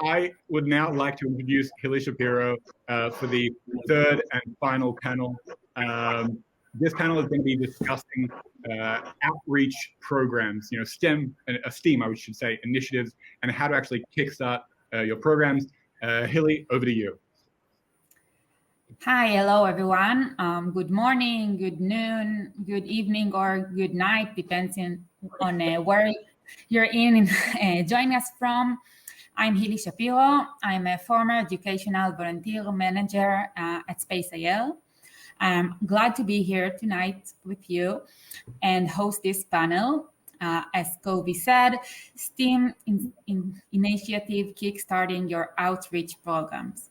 I would now like to introduce Hili Shapiro for the third and final panel. This panel is going to be discussing outreach programs, STEM, I should say, initiatives, and how to actually kickstart your programs. Hili, over to you. Hi, hello everyone. Good morning, good noon, good evening, or good night, depending on where you're joining us from. I'm Hili Shapiro. I'm a former educational volunteer manager at SpaceIL. I'm glad to be here tonight with you and host this panel. As Kovi said, STEM initiative kickstarting your outreach programs.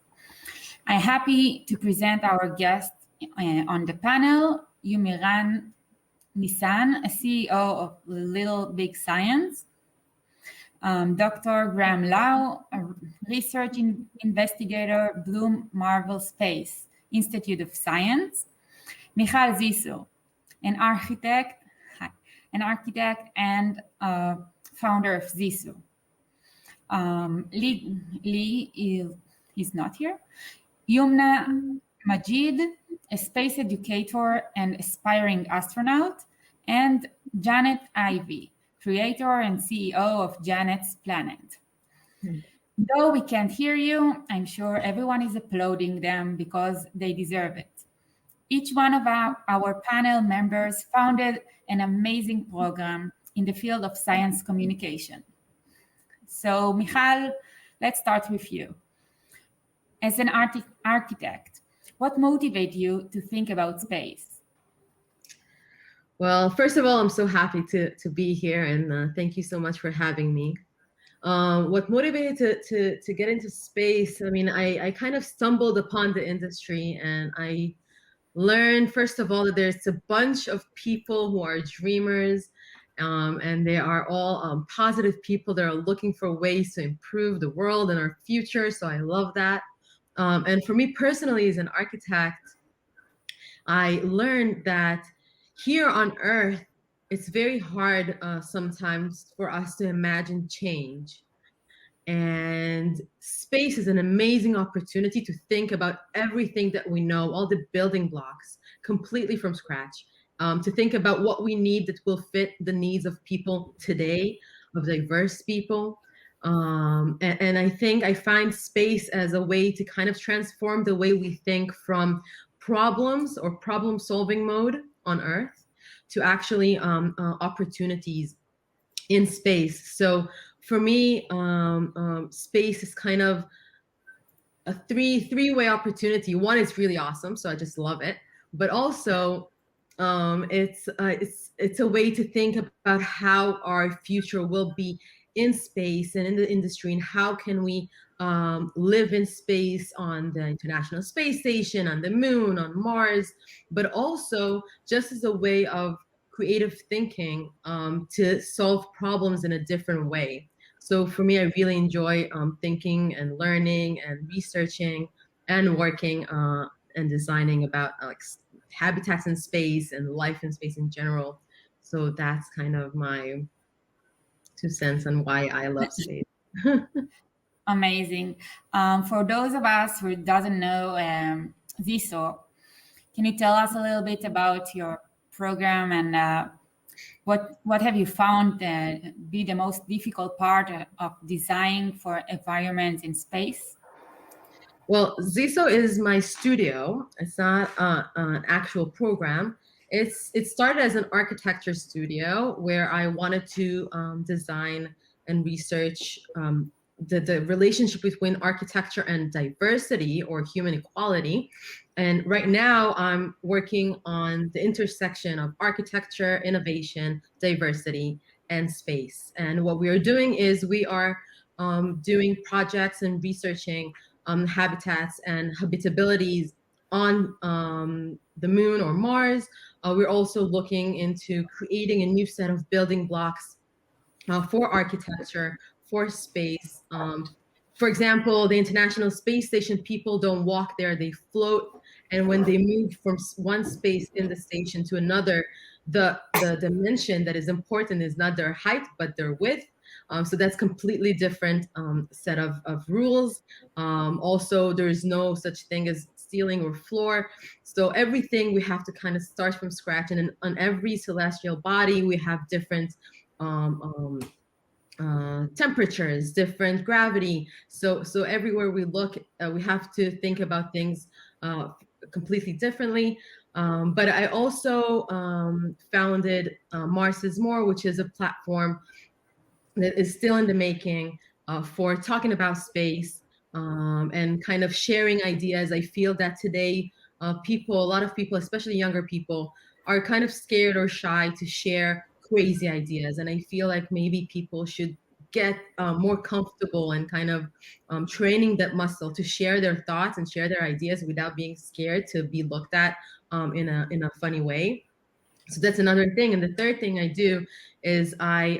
I'm happy to present our guest on the panel, Yomiran Nissan, a CEO of Little Big Science, Dr. Graham Lau, a research investigator, Bloom Marvel Space Institute of Science, Michal Ziso, an architect and founder of Ziso. Lee is not here. Yumna, Majeed, a space educator and aspiring astronaut, and Janet Ivey, creator and CEO of Janet's Planet. Though we can't hear you, I'm sure everyone is applauding them because they deserve it. Each one of our panel members founded an amazing program in the field of science communication. So, Michal, let's start with you. As an architect, what motivated you to think about space? Well, first of all, I'm so happy to be here, and thank you so much for having me. What motivated to get into space? I mean, I kind of stumbled upon the industry, and I learned, first of all, that there's a bunch of people who are dreamers, and they are all positive people that are looking for ways to improve the world and our future. So I love that. And for me personally, as an architect, I learned that here on Earth, it's very hard sometimes for us to imagine change. And space is an amazing opportunity to think about everything that we know, all the building blocks, completely from scratch, to think about what we need that will fit the needs of people today, of diverse people. And I think I find space as a way to kind of transform the way we think from problems or problem-solving mode on Earth to actually opportunities in space. So for me, space is kind of a three-way opportunity. One is really awesome, so I just love it. But also, it's a way to think about how our future will be in space and in the industry, and how can we live in space on the International Space Station, on the moon, on Mars, but also just as a way of creative thinking to solve problems in a different way. So for me, I really enjoy thinking and learning and researching and working and designing about habitats in space and life in space in general. So that's kind of my 2 cents on why I love space. Amazing. For those of us who doesn't know Ziso, can you tell us a little bit about your program and what have you found be the most difficult part of design for environments in space? Well, Ziso is my studio. It's not an actual program. It started as an architecture studio where I wanted to design and research the relationship between architecture and diversity or human equality. And right now I'm working on the intersection of architecture, innovation, diversity, and space. And what we are doing is we are doing projects and researching habitats and habitabilities on the moon or Mars. We're also looking into creating a new set of building blocks for architecture, for space. For example, the International Space Station, people don't walk there, they float. And when they move from one space in the station to another, the dimension that is important is not their height, but their width. So that's completely different set of rules. Also, there's no such thing as ceiling or floor. So everything we have to kind of start from scratch. And on every celestial body, we have different temperatures, different gravity. So everywhere we look, we have to think about things completely differently. But I also founded Mars is More, which is a platform that is still in the making for talking about space and kind of sharing ideas. I feel that today a lot of people, especially younger people, are kind of scared or shy to share crazy ideas. And I feel like maybe people should get more comfortable and kind of training that muscle to share their thoughts and share their ideas without being scared to be looked at in a funny way. So that's another thing. And the third thing I do is I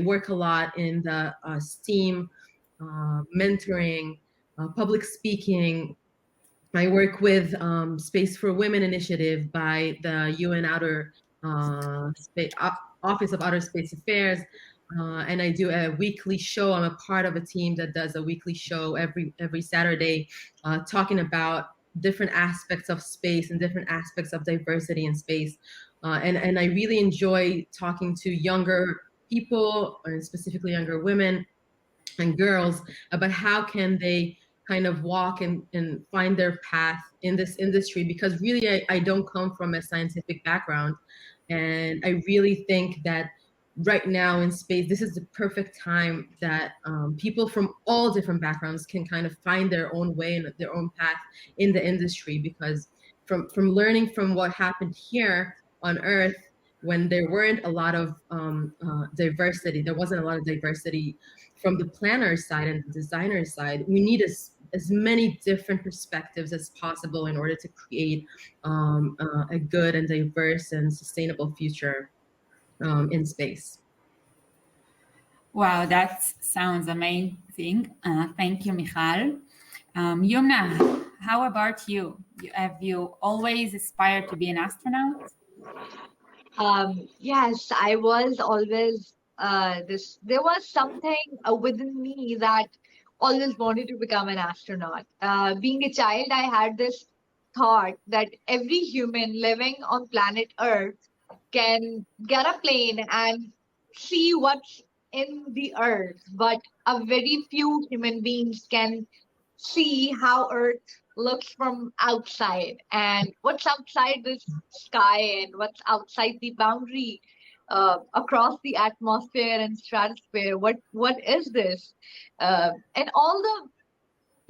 work a lot in the STEAM, mentoring, public speaking. I work with Space for Women initiative by the UN Office of Outer Space Affairs. And I do a weekly show. I'm a part of a team that does a weekly show every Saturday, talking about different aspects of space and different aspects of diversity in space. And I really enjoy talking to younger people, and specifically younger women and girls, about how can they kind of walk and find their path in this industry. Because really, I don't come from a scientific background. And I really think that right now in space, this is the perfect time that people from all different backgrounds can kind of find their own way and their own path in the industry. Because from learning from what happened here on Earth, when there weren't a lot of diversity, there wasn't a lot of diversity from the planner side and the designer side. We need as many different perspectives as possible in order to create a good and diverse and sustainable future in space. Wow, that sounds amazing. Thank you, Michal. Yumna, how about you? Have you always aspired to be an astronaut? Yes, I was always there was something within me that always wanted to become an astronaut. Being a child, I had this thought that every human living on planet Earth can get a plane and see what's in the Earth, but a very few human beings can see how Earth looks from outside, and what's outside this sky and what's outside the boundary across the atmosphere and stratosphere. What is this? And all the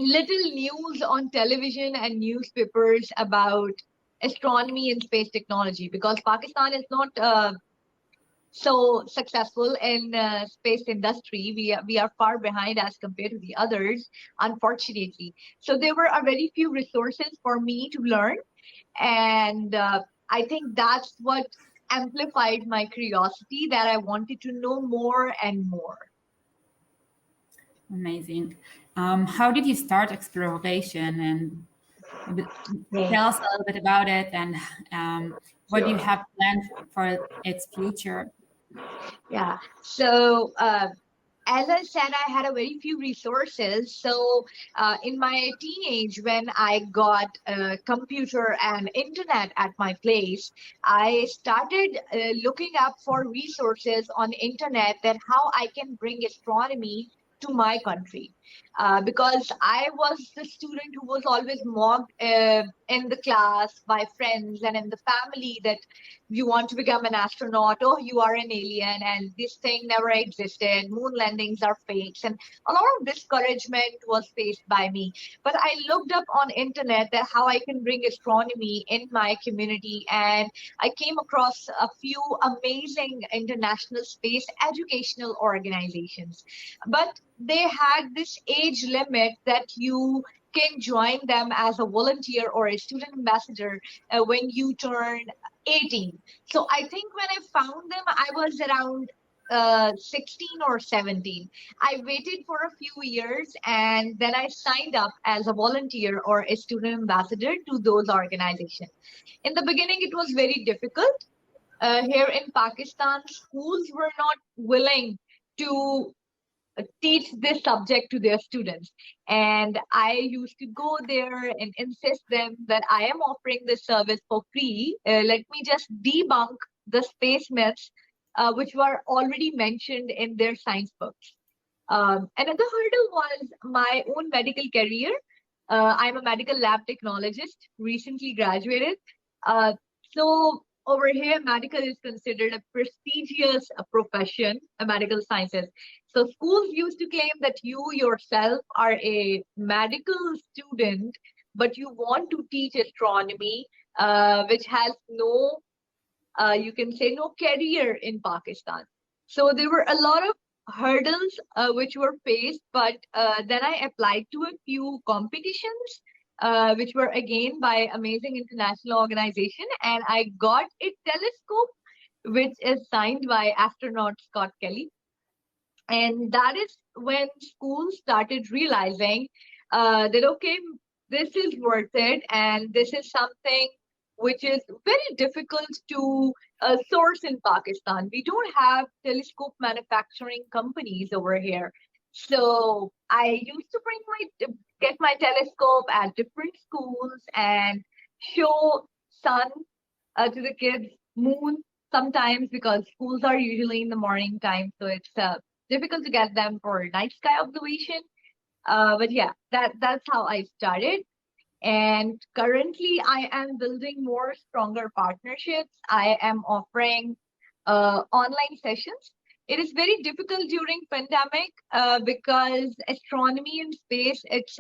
little news on television and newspapers about astronomy and space technology, because Pakistan is not so successful in space industry. We are far behind as compared to the others, unfortunately. So there were a very few resources for me to learn, and I think that's what amplified my curiosity, that I wanted to know more and more. Amazing. How did you start exploration, and tell us a little bit about it, and what do you have planned for its future? Yeah. So as I said, I had a very few resources. So in my teenage, when I got a computer and internet at my place, I started looking up for resources on internet, that how I can bring astronomy to my country. Because I was the student who was always mocked in the class by friends and in the family, that you want to become an astronaut, oh, you are an alien, and this thing never existed, moon landings are fakes, and a lot of discouragement was faced by me. But I looked up on internet that how I can bring astronomy in my community, and I came across a few amazing international space educational organizations. But they had this age limit that you can join them as a volunteer or a student ambassador when you turn 18. So I think when I found them, I was around 16 or 17. I waited for a few years, and then I signed up as a volunteer or a student ambassador to those organizations. In the beginning, it was very difficult. Here in Pakistan, schools were not willing to teach this subject to their students. And I used to go there and insist them that I am offering this service for free. Let me just debunk the space myths, which were already mentioned in their science books. Another hurdle was my own medical career. I'm a medical lab technologist, recently graduated. So over here, medical is considered a prestigious profession, a medical sciences. So schools used to claim that you yourself are a medical student, but you want to teach astronomy, which has no, you can say, no career in Pakistan. So there were a lot of hurdles which were faced, but then I applied to a few competitions, which were again by amazing international organization, and I got a telescope which is signed by astronaut Scott Kelly. And that is when schools started realizing that, okay, this is worth it, and this is something which is very difficult to source in Pakistan. We don't have telescope manufacturing companies over here. So I used to get my telescope at different schools and show sun to the kids, moon sometimes, because schools are usually in the morning time. So it's difficult to get them for night sky observation. But yeah, that's how I started. And currently, I am building more stronger partnerships. I am offering online sessions. It is very difficult during pandemic because astronomy and space, it's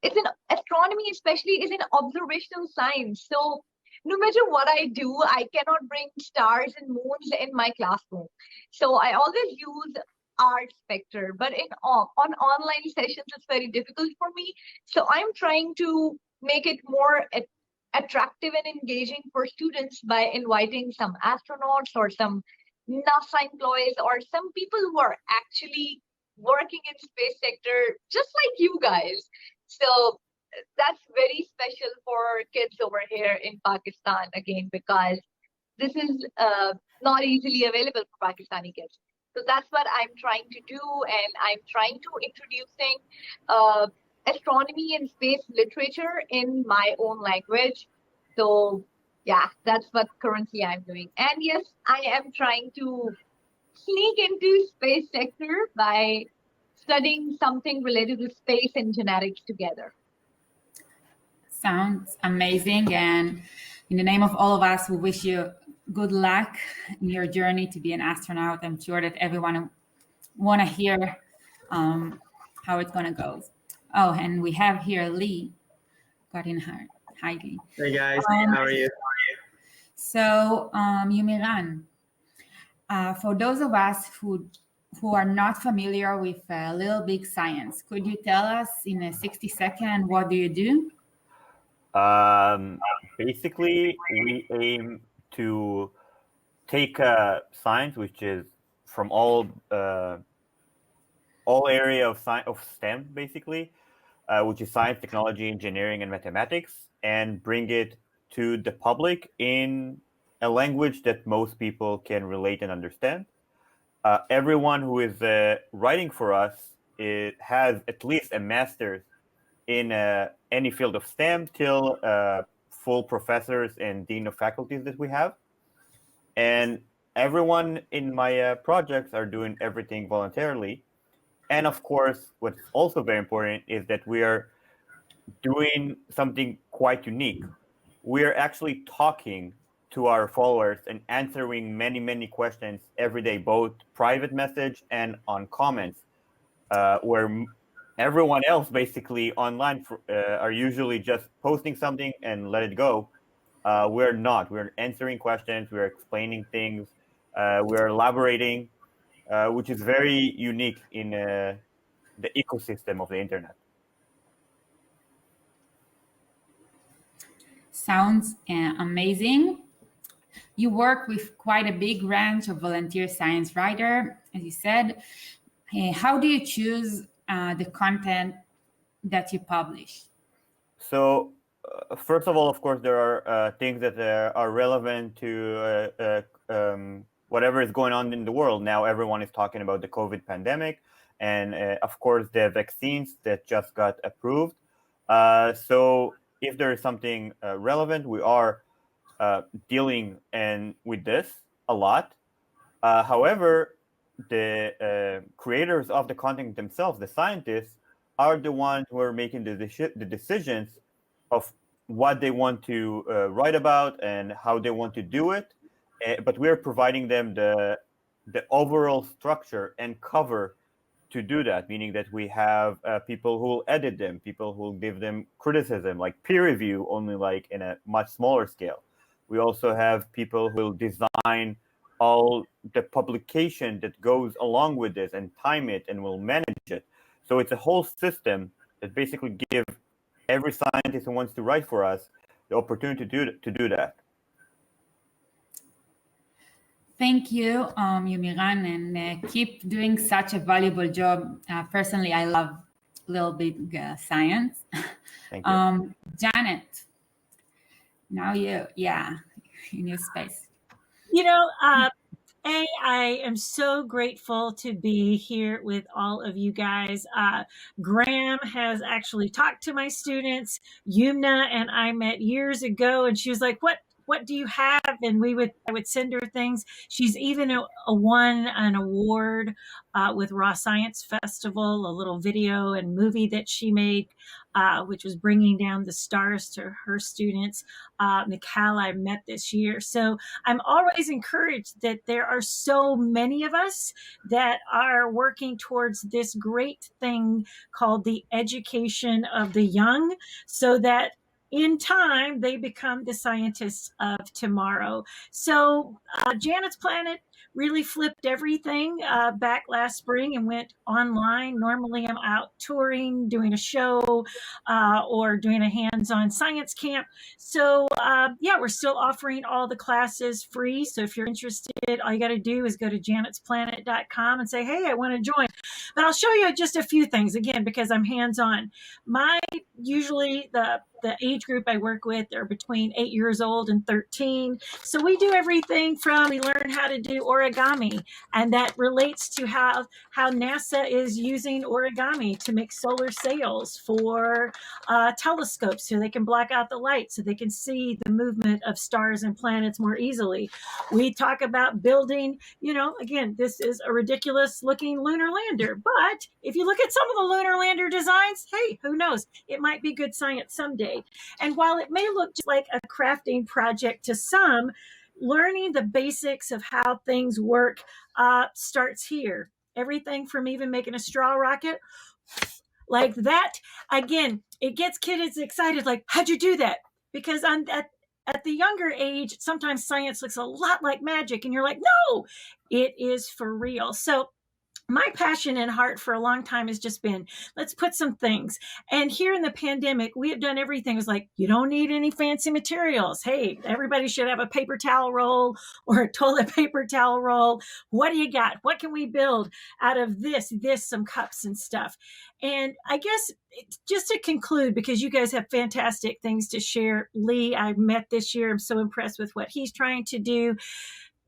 an astronomy especially is an observational science. So no matter what I do, I cannot bring stars and moons in my classroom. So I always use art spectre, but on online sessions, it's very difficult for me. So I'm trying to make it more attractive and engaging for students by inviting some astronauts or some NASA employees or some people who are actually working in space sector, just like you guys. So that's very special for kids over here in Pakistan again, because this is not easily available for Pakistani kids. So that's what I'm trying to do, and I'm trying to introducing astronomy and space literature in my own language. So yeah, that's what currently I'm doing. And yes, I am trying to sneak into space sector by studying something related to space and genetics together. Sounds amazing. And in the name of all of us, we wish you good luck in your journey to be an astronaut. I'm sure that everyone want to hear how it's going to go. Oh, and we have here Lee got in her. Hi, Lee. Hey guys, how are you? So, Yomiran, for those of us who are not familiar with Little Big Science, could you tell us in a 60-second what do you do? Basically, we aim to take science, which is from all area of STEM, basically, which is science, technology, engineering, and mathematics, and bring it to the public in a language that most people can relate and understand. Everyone who is writing for us has at least a master's in any field of STEM till full professors and dean of faculties that we have. And everyone in my projects are doing everything voluntarily. And of course, what's also very important is that we are doing something quite unique. We are actually talking to our followers and answering many, many questions every day, both private message and on comments, where everyone else basically online are usually just posting something and let it go. We're not. We're answering questions. We're explaining things. We're elaborating, which is very unique in the ecosystem of the internet. Sounds amazing. You work with quite a big range of volunteer science writer, as you said. How do you choose the content that you publish? So, first of all, of course, there are things that are relevant to whatever is going on in the world. Now everyone is talking about the COVID pandemic, and of course the vaccines that just got approved. So if there is something relevant, we are dealing with this a lot. However, the creators of the content themselves, the scientists, are the ones who are making the decisions of what they want to write about and how they want to do it. But we're providing them the overall structure and cover to do that, meaning that we have people who will edit them, people who will give them criticism, like peer review, only like in a much smaller scale. We also have people who will design all the publication that goes along with this and time it and will manage it. So it's a whole system that basically gives every scientist who wants to write for us the opportunity to do that. Thank you, Yomiran, and keep doing such a valuable job. Personally, I love little big science. Thank you. Janet, now you, in your space. I am so grateful to be here with all of you guys. Graham has actually talked to my students. Yumna and I met years ago, and she was like, what do you have? And I would send her things. She's even won an award with Raw Science Festival, a little video and movie that she made, which was bringing down the stars to her students. Michal, I met this year. So I'm always encouraged that there are so many of us that are working towards this great thing called the education of the young, so that in time, they become the scientists of tomorrow. So Janet's Planet really flipped everything back last spring and went online. Normally, I'm out touring, doing a show, or doing a hands-on science camp. So we're still offering all the classes free. So if you're interested, all you got to do is go to janetsplanet.com and say, hey, I want to join. But I'll show you just a few things, again, because I'm hands-on. Usually the age group I work with are between 8 years old and 13. So we do everything from, we learn how to do origami, and that relates to how NASA is using origami to make solar sails for telescopes, so they can block out the light, so they can see the movement of stars and planets more easily. We talk about building, again, this is a ridiculous looking lunar lander, but if you look at some of the lunar lander designs, hey, who knows? It might be good science someday. And while it may look just like a crafting project to some, learning the basics of how things work starts here. Everything from even making a straw rocket like that. Again, it gets kids excited, like, how'd you do that? Because at the younger age, sometimes science looks a lot like magic, and you're like, no, it is for real. So my passion and heart for a long time has just been, let's put some things. And here in the pandemic, we have done everything. It's like, you don't need any fancy materials. Hey, everybody should have a paper towel roll or a toilet paper towel roll. What do you got? What can we build out of this, some cups and stuff? And I guess just to conclude, because you guys have fantastic things to share. Lee, I met this year. I'm so impressed with what he's trying to do.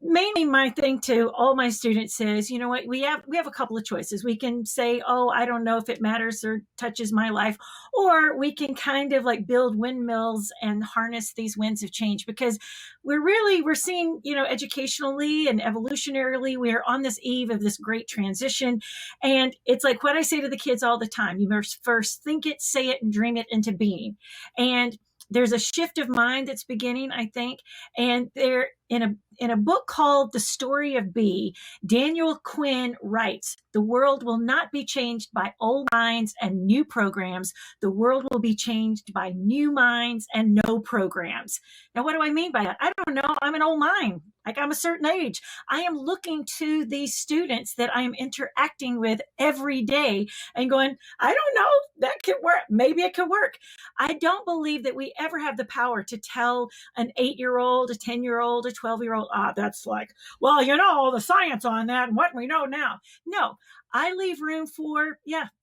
Mainly my thing to all my students is, you know what, we have a couple of choices. We can say, oh, I don't know if it matters or touches my life, or we can kind of like build windmills and harness these winds of change, because we're seeing, educationally and evolutionarily, we are on this eve of this great transition. And it's like what I say to the kids all the time: you must first think it, say it, and dream it into being. And there's a shift of mind that's beginning, I think. And there, in a book called The Story of Bee, Daniel Quinn writes, the world will not be changed by old minds and new programs. The world will be changed by new minds and no programs. Now, what do I mean by that? I don't know. I'm an old mind. Like, I'm a certain age. I am looking to these students that I am interacting with every day and going, I don't know, that could work. Maybe it could work. I don't believe that we ever have the power to tell an 8-year-old, a 10-year-old, a 12-year-old, that's like, well, the science on that and what we know now. No, I leave room for,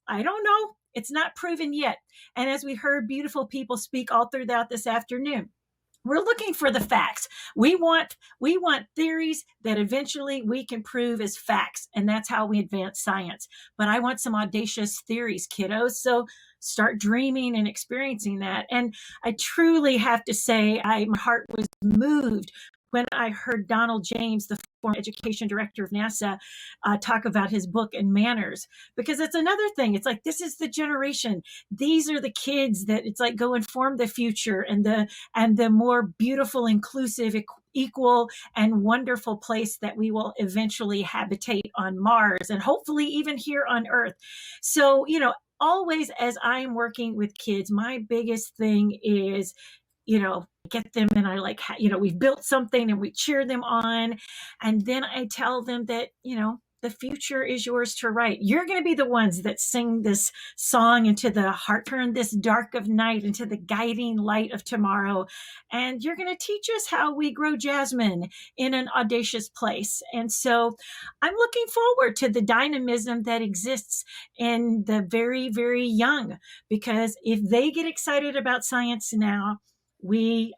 I don't know. It's not proven yet. And as we heard beautiful people speak all throughout this afternoon, We're looking for the facts. We want theories that eventually we can prove as facts, and that's how we advance science. But I want some audacious theories, kiddos. So start dreaming and experiencing that. And I truly have to say, my heart was moved when I heard Donald James, the former education director of NASA, talk about his book and manners, because that's another thing. It's like, this is the generation. These are the kids that it's like go inform the future and the more beautiful, inclusive, equal, and wonderful place that we will eventually habitate on Mars and hopefully even here on Earth. So, always as I'm working with kids, my biggest thing is, get them, and I we've built something and we cheer them on. And then I tell them that, the future is yours to write. You're going to be the ones that sing this song into the heart, turn this dark of night into the guiding light of tomorrow. And you're going to teach us how we grow jasmine in an audacious place. And so I'm looking forward to the dynamism that exists in the very, very young, because if they get excited about science now, I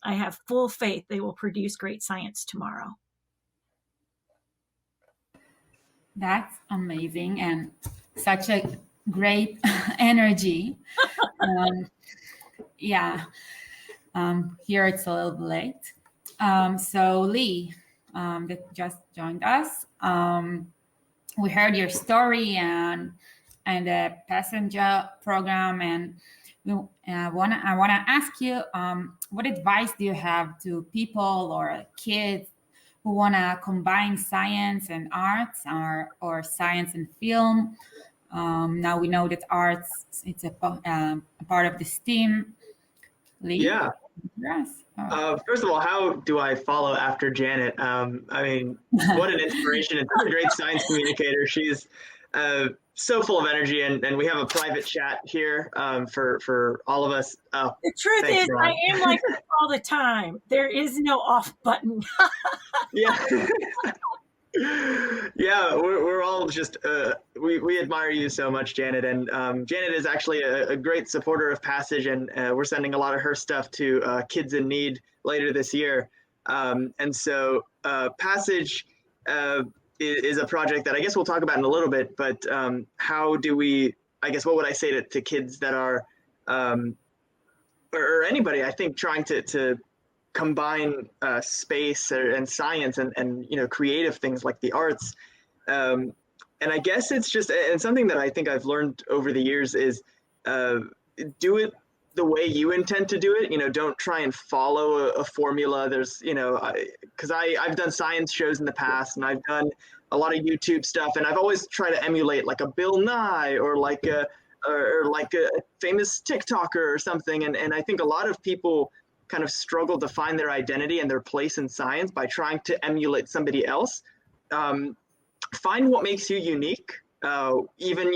have full faith they will produce great science tomorrow. That's amazing and such a great energy. Here it's a little late. So Lee, that just joined us. We heard your story and the passenger program, and I wanna ask you, what advice do you have to people or kids who want to combine science and arts, or science and film? Now we know that arts, it's a part of the STEAM. Lee? Yeah. Yes. First of all, how do I follow after Janet? What an inspiration and such a great science communicator. She's so full of energy, and we have a private chat here for all of us. Oh, the truth is, Ron. I am like this all the time. There is no off button. Yeah. Yeah, we're all just, we admire you so much, Janet. And Janet is actually a great supporter of Passage, and we're sending a lot of her stuff to kids in need later this year. And so Passage is a project that I guess we'll talk about in a little bit, but how do we, I guess, what would I say to kids that are, or anybody, I think, trying to combine space and science and creative things like the arts. And I guess it's just, and something that I think I've learned over the years is do it the way you intend to do it. Don't try and follow a formula. There's, because I've done science shows in the past, and I've done a lot of YouTube stuff, and I've always tried to emulate like a Bill Nye or like a famous TikToker or something. And I think a lot of people kind of struggle to find their identity and their place in science by trying to emulate somebody else. Find what makes you unique. Even,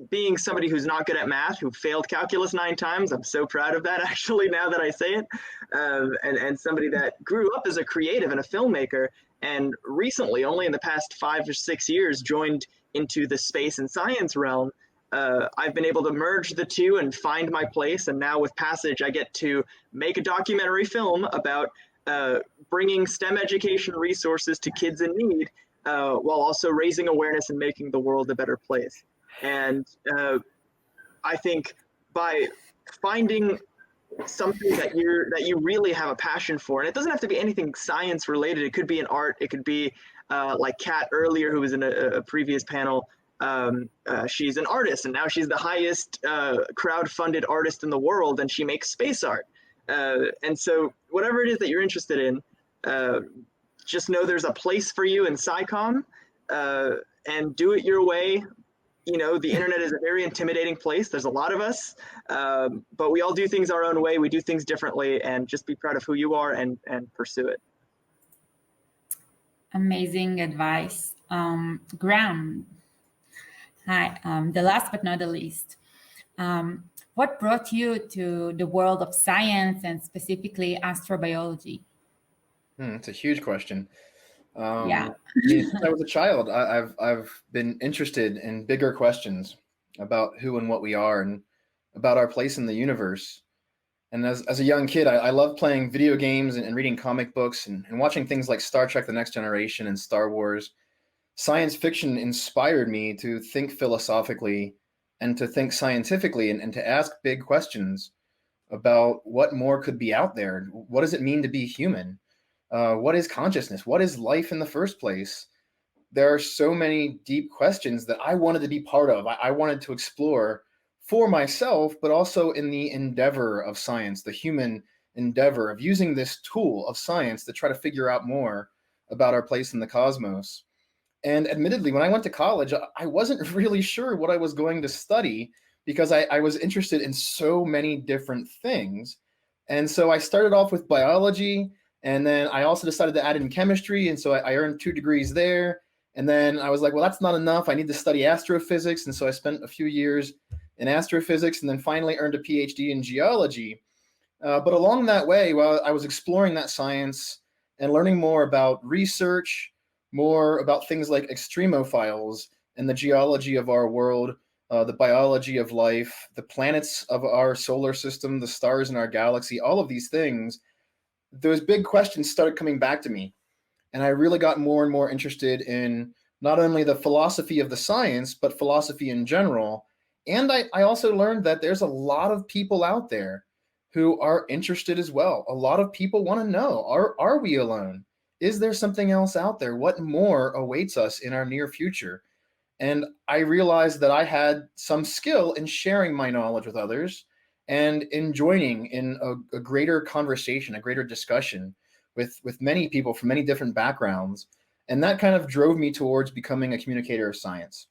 being somebody who's not good at math, who failed calculus 9 times, I'm so proud of that actually now that I say it. And somebody that grew up as a creative and a filmmaker, and recently, only in the past 5 or 6 years, joined into the space and science realm. I've been able to merge the two and find my place. And now with Passage, I get to make a documentary film about bringing STEM education resources to kids in need, while also raising awareness and making the world a better place. And I think by finding something that you really have a passion for, and it doesn't have to be anything science related. It could be an art. It could be like Kat earlier, who was in a previous panel. She's an artist, and now she's the highest crowd-funded artist in the world, and she makes space art. And so whatever it is that you're interested in, just know there's a place for you in SciComm, and do it your way. The internet is a very intimidating place. There's a lot of us, but we all do things our own way. We do things differently, and just be proud of who you are and pursue it. Amazing advice. Graham. Hi, the last but not the least. What brought you to the world of science and specifically astrobiology? It's a huge question. Yeah. Since I was a child, I've been interested in bigger questions about who and what we are and about our place in the universe. And as a young kid, I loved playing video games and reading comic books and watching things like Star Trek: The Next Generation and Star Wars. Science fiction inspired me to think philosophically and to think scientifically and to ask big questions about what more could be out there. What does it mean to be human? What is consciousness? What is life in the first place? There are so many deep questions that I wanted to be part of. I wanted to explore for myself, but also in the endeavor of science, the human endeavor of using this tool of science to try to figure out more about our place in the cosmos. And admittedly, when I went to college, I wasn't really sure what I was going to study because I was interested in so many different things. And so I started off with biology, and then I also decided to add in chemistry. And so I earned 2 degrees there. And then I was like, well, that's not enough. I need to study astrophysics. And so I spent a few years in astrophysics and then finally earned a PhD in geology. But along that way, while I was exploring that science and learning more about research, more about things like extremophiles and the geology of our world, the biology of life, the planets of our solar system, the stars in our galaxy, all of these things, those big questions started coming back to me. And I really got more and more interested in not only the philosophy of the science, but philosophy in general. And I also learned that there's a lot of people out there who are interested as well. A lot of people want to know, are we alone? Is there something else out there? What more awaits us in our near future? And I realized that I had some skill in sharing my knowledge with others and in joining in a greater conversation, a greater discussion with many people from many different backgrounds. And that kind of drove me towards becoming a communicator of science.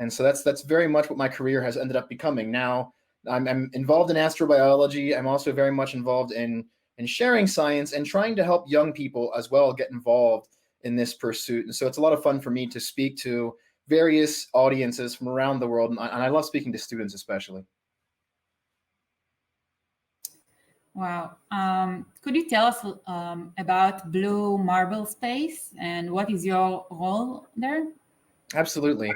And so that's very much what my career has ended up becoming. Now I'm involved in astrobiology. I'm also very much involved in sharing science and trying to help young people as well get involved in this pursuit. And so it's a lot of fun for me to speak to various audiences from around the world. And I love speaking to students especially. Wow. Could you tell us about Blue Marble Space and what is your role there? Absolutely.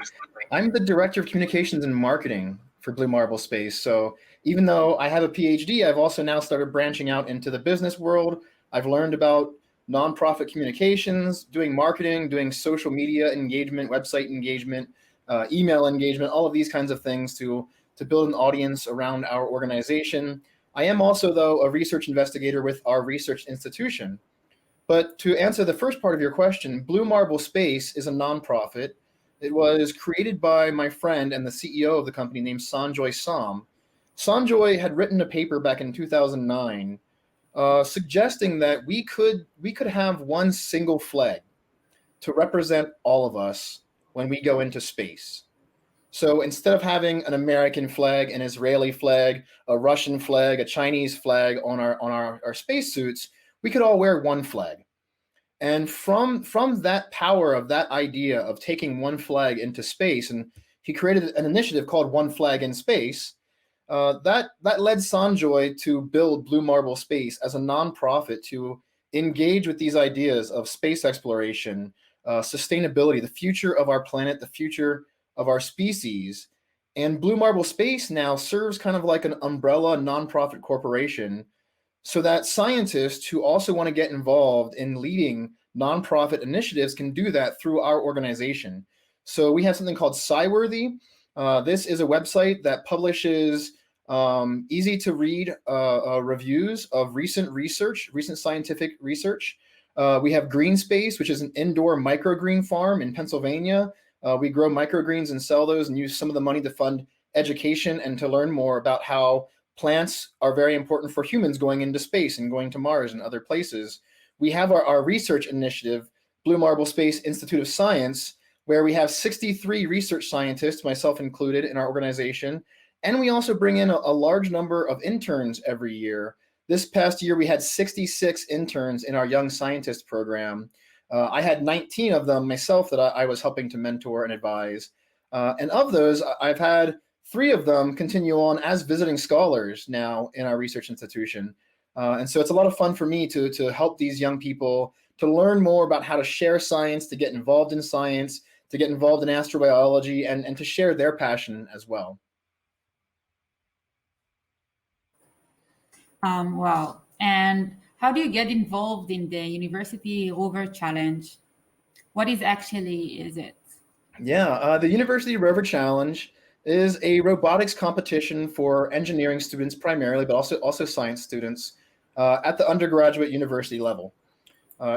I'm the Director of Communications and Marketing for Blue Marble Space. So even though I have a PhD, I've also now started branching out into the business world. I've learned about nonprofit communications, doing marketing, doing social media engagement, website engagement, email engagement, all of these kinds of things to build an audience around our organization. I am also, though, a research investigator with our research institution. But to answer the first part of your question, Blue Marble Space is a nonprofit. It was created by my friend and the CEO of the company named Sanjoy Som. Sanjoy had written a paper back in 2009 suggesting that we could have one single flag to represent all of us when we go into space. So instead of having an American flag, an Israeli flag, a Russian flag, a Chinese flag on our spacesuits, we could all wear one flag. And from that power of that idea of taking one flag into space, and he created an initiative called One Flag in Space, that led Sanjoy to build Blue Marble Space as a nonprofit to engage with these ideas of space exploration, sustainability, the future of our planet, the future of our species. And Blue Marble Space now serves kind of like an umbrella nonprofit corporation so that scientists who also want to get involved in leading nonprofit initiatives can do that through our organization. So we have something called SciWorthy. This is a website that publishes easy to read reviews of recent scientific research. We have Green Space, which is an indoor microgreen farm in Pennsylvania. We grow microgreens and sell those and use some of the money to fund education and to learn more about how plants are very important for humans going into space and going to Mars and other places. We have our research initiative, Blue Marble Space Institute of Science, where we have 63 research scientists, myself included, in our organization. And we also bring in a large number of interns every year. This past year, we had 66 interns in our Young Scientist program. I had 19 of them myself that I was helping to mentor and advise. And of those, I've had 3 of them continue on as visiting scholars now in our research institution. And so it's a lot of fun for me to help these young people to learn more about how to share science, to get involved in science, to get involved in astrobiology, and to share their passion as well. Wow. And how do you get involved in the University Rover Challenge? What is it? Yeah, the University Rover Challenge is a robotics competition for engineering students primarily, but also science students at the undergraduate university level.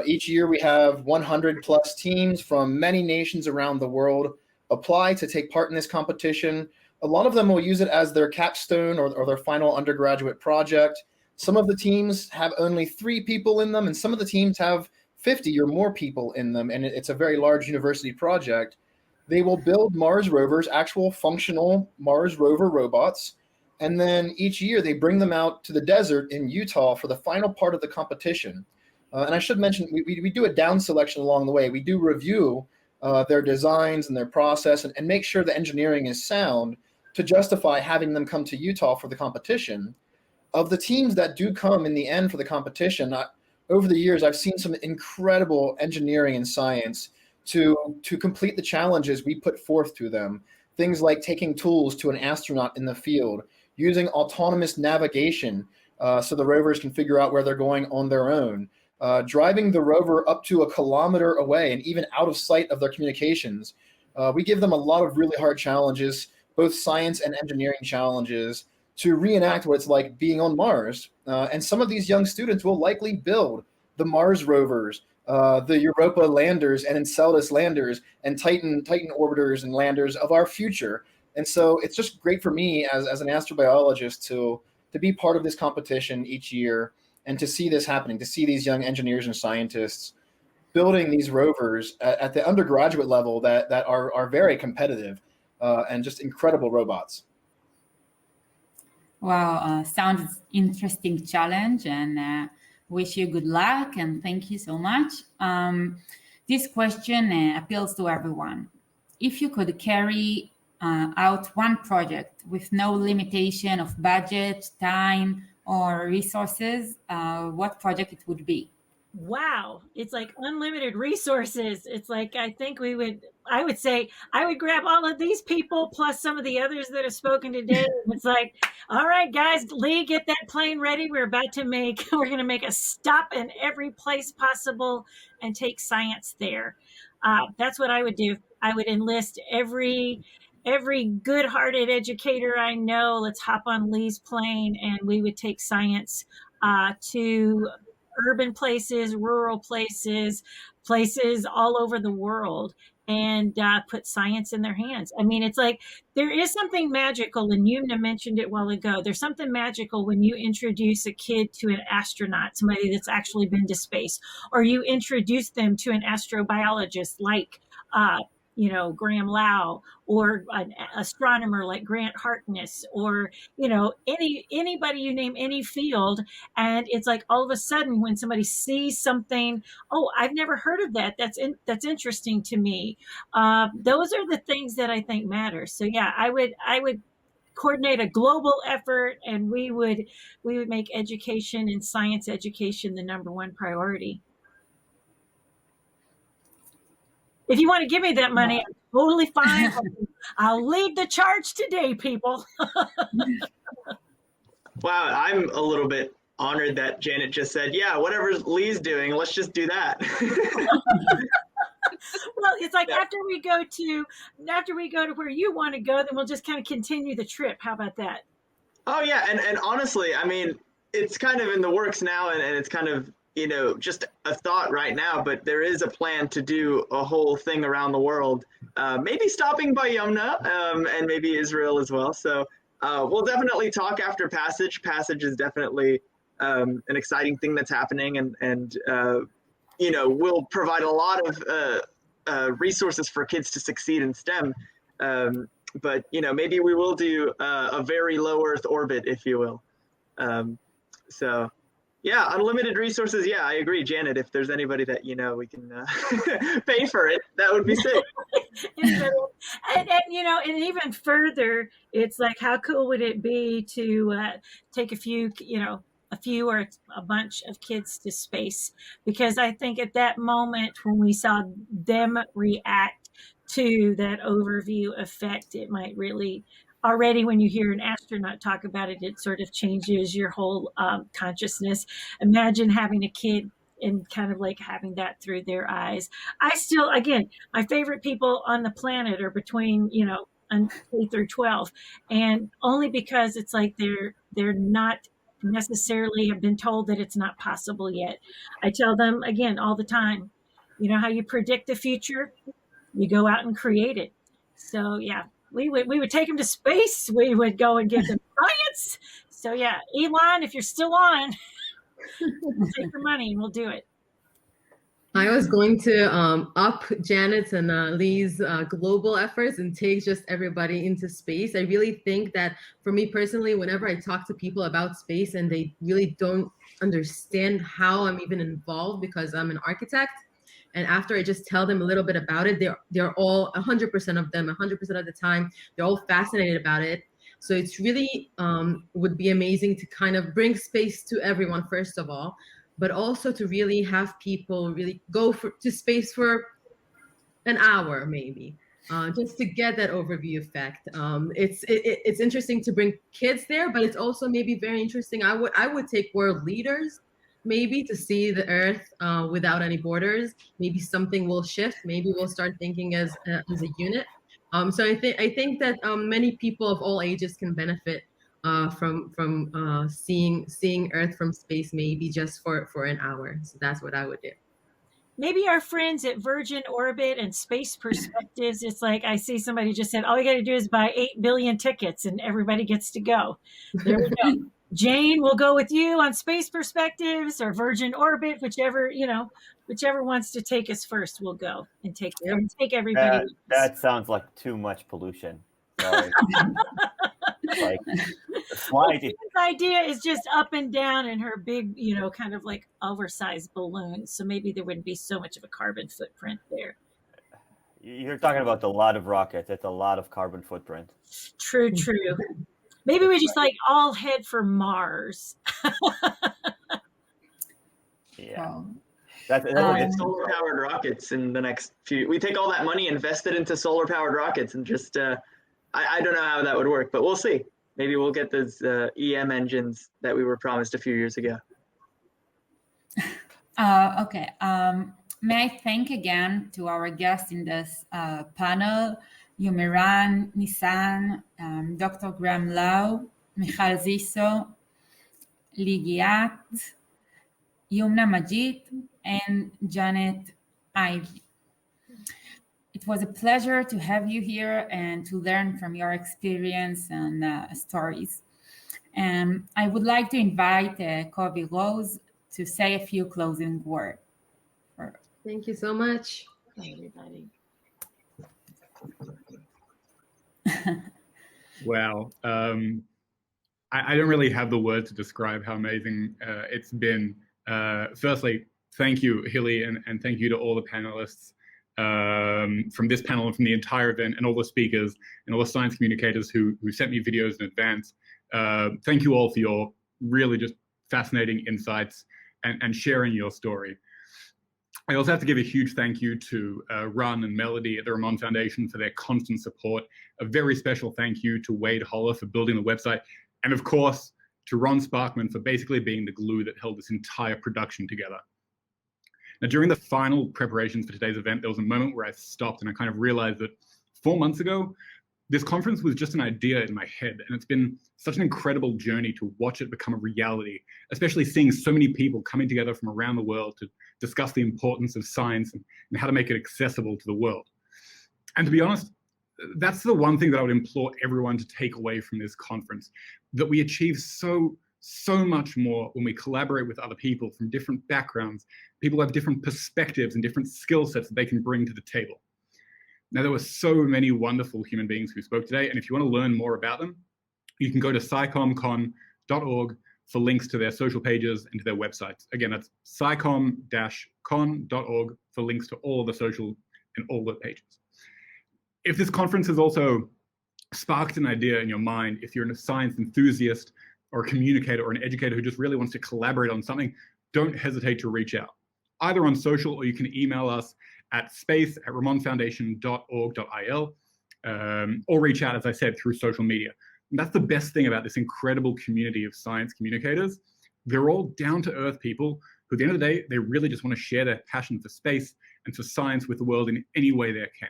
Each year we have 100 plus teams from many nations around the world apply to take part in this competition. A lot of them will use it as their capstone or their final undergraduate project. Some of the teams have only 3 people in them, and some of the teams have 50 or more people in them, and it's a very large university project. They will build Mars rovers, actual functional Mars rover robots, and then each year they bring them out to the desert in Utah for the final part of the competition. And I should mention, we do a down selection along the way. We do review their designs and their process and make sure the engineering is sound to justify having them come to Utah for the competition. Of the teams that do come in the end for the competition, over the years, I've seen some incredible engineering and science to complete the challenges we put forth to them. Things like taking tools to an astronaut in the field, using autonomous navigation so the rovers can figure out where they're going on their own, driving the rover up to 1 kilometer away and even out of sight of their communications. We give them a lot of really hard challenges, both science and engineering challenges, to reenact what it's like being on Mars. And some of these young students will likely build the Mars rovers, the Europa landers and Enceladus landers and Titan orbiters and landers of our future. And so it's just great for me as an astrobiologist to be part of this competition each year and to see this happening, to see these young engineers and scientists building these rovers at the undergraduate level that are very competitive and just incredible robots. Wow, sounds interesting challenge, and wish you good luck and thank you so much. This question appeals to everyone. If you could carry out one project with no limitation of budget, time, or resources, what project it would be? Wow, it's like unlimited resources. It's like I would say I would grab all of these people plus some of the others that have spoken today. It's like, all right, guys, Lee, get that plane ready. We're going to make a stop in every place possible and take science there. That's what I would do. I would enlist every good-hearted educator I know. Let's hop on Lee's plane and we would take science to urban places, rural places all over the world, and put science in their hands. I mean, it's like there is something magical, and Yumna mentioned it a while ago. There's something magical when you introduce a kid to an astronaut, somebody that's actually been to space, or you introduce them to an astrobiologist like Graham Lau, or an astronomer like Grant Harkness, or anybody you name, any field, and it's like all of a sudden when somebody sees something, oh, I've never heard of that. That's interesting to me. Those are the things that I think matter. So yeah, I would coordinate a global effort, and we would make education and science education the number one priority. If you want to give me that money, I'm totally fine. I'll lead the charge today, people. Wow, I'm a little bit honored that Janet just said, yeah, whatever Lee's doing, let's just do that. Well, it's like after we go to where you want to go, then we'll just kind of continue the trip. How about that? Oh yeah, and honestly, I mean, it's kind of in the works now, and it's kind of just a thought right now, but there is a plan to do a whole thing around the world, maybe stopping by Yumna, and maybe Israel as well. So we'll definitely talk after Passage. Passage is definitely an exciting thing that's happening, and we'll provide a lot of resources for kids to succeed in STEM. But maybe we will do a very low Earth orbit, if you will. So. Yeah, unlimited resources. Yeah, I agree, Janet. If there's anybody that we can pay for it, that would be sick. and even further, it's like, how cool would it be to take a few or a bunch of kids to space? Because I think at that moment when we saw them react to that overview effect, it might really already when you hear an astronaut talk about it, it sort of changes your whole consciousness. Imagine having a kid and kind of like having that through their eyes. I still, again, my favorite people on the planet are between, you know, K through 12, and only because it's like they're not necessarily have been told that it's not possible yet. I tell them again all the time, you know how you predict the future? You go out and create it. So yeah, we would take them to space. We would go and give them science. So yeah, Elon, if you're still on, we'll take your money and we'll do it. I was going to up Janet's and Lee's global efforts and take just everybody into space. I really think that for me personally, whenever I talk to people about space and they really don't understand how I'm even involved because I'm an architect, and after I just tell them a little bit about it, they're all 100% of them, 100% of the time, they're all fascinated about it. So it's really would be amazing to kind of bring space to everyone, first of all, but also to really have people really go to space for an hour, maybe, just to get that overview effect. It's interesting to bring kids there, but it's also maybe very interesting. I would take world leaders, maybe, to see the Earth without any borders. Maybe something will shift. Maybe we'll start thinking as a unit. So I think that many people of all ages can benefit from seeing Earth from space, maybe just for an hour. So that's what I would do. Maybe our friends at Virgin Orbit and Space Perspectives, it's like I see somebody just said, all you got to do is buy 8 billion tickets and everybody gets to go. There we go. Jane, we'll go with you on Space Perspectives or Virgin Orbit, whichever wants to take us first, we'll go and take everybody. That sounds like too much pollution. Like, this idea is just up and down in her big, you know, kind of like oversized balloon. So maybe there wouldn't be so much of a carbon footprint there. You're talking about a lot of rockets. It's a lot of carbon footprint. True. Maybe we just like all head for Mars. Yeah. That's solar powered rockets in the next few. We take all that money, invest it into solar powered rockets, and just I don't know how that would work, but we'll see. Maybe we'll get those EM engines that we were promised a few years ago. Okay. May I thank again to our guests in this panel, Yomiran, Nissan, Dr. Graham Lau, Michal Ziso, Giat, Yumna, Majeed, and Janet Ivey. It was a pleasure to have you here and to learn from your experience and stories. I would like to invite Kovi Rose to say a few closing words. Thank you so much. Everybody. Wow. I don't really have the words to describe how amazing it's been. Firstly, thank you, Hili, and thank you to all the panelists from this panel and from the entire event, and all the speakers and all the science communicators who sent me videos in advance. Thank you all for your really just fascinating insights and sharing your story. I also have to give a huge thank you to Run and Melody at the Ramon Foundation for their constant support. A very special thank you to Wade Holler for building the website. And of course, to Ron Sparkman for basically being the glue that held this entire production together. Now, during the final preparations for today's event, there was a moment where I stopped and I kind of realized that 4 months ago, this conference was just an idea in my head. And it's been such an incredible journey to watch it become a reality, especially seeing so many people coming together from around the world to discuss the importance of science and how to make it accessible to the world. And to be honest, that's the one thing that I would implore everyone to take away from this conference, that we achieve so much more when we collaborate with other people from different backgrounds. People have different perspectives and different skill sets that they can bring to the table. Now, there were so many wonderful human beings who spoke today, and if you want to learn more about them, you can go to SciCommCon.org for links to their social pages and to their websites. Again, that's SciComm-con.org for links to all the social and all the pages. If this conference has also sparked an idea in your mind, if you're a science enthusiast or a communicator or an educator who just really wants to collaborate on something, don't hesitate to reach out, either on social or you can email us at space@ramonfoundation.org.il. or reach out, as I said, through social media. And that's the best thing about this incredible community of science communicators. They're all down-to-earth people who, at the end of the day, they really just want to share their passion for space and for science with the world in any way they can.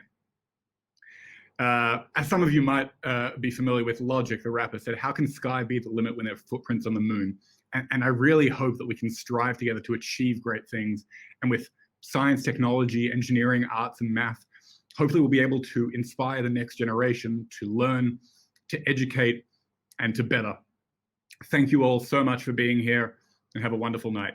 As some of you might be familiar with, Logic, the rapper, said, "How can sky be the limit when there are footprints on the moon?" And I really hope that we can strive together to achieve great things. And with science, technology, engineering, arts, and math, hopefully we'll be able to inspire the next generation to learn, to educate, and to better. Thank you all so much for being here, and have a wonderful night.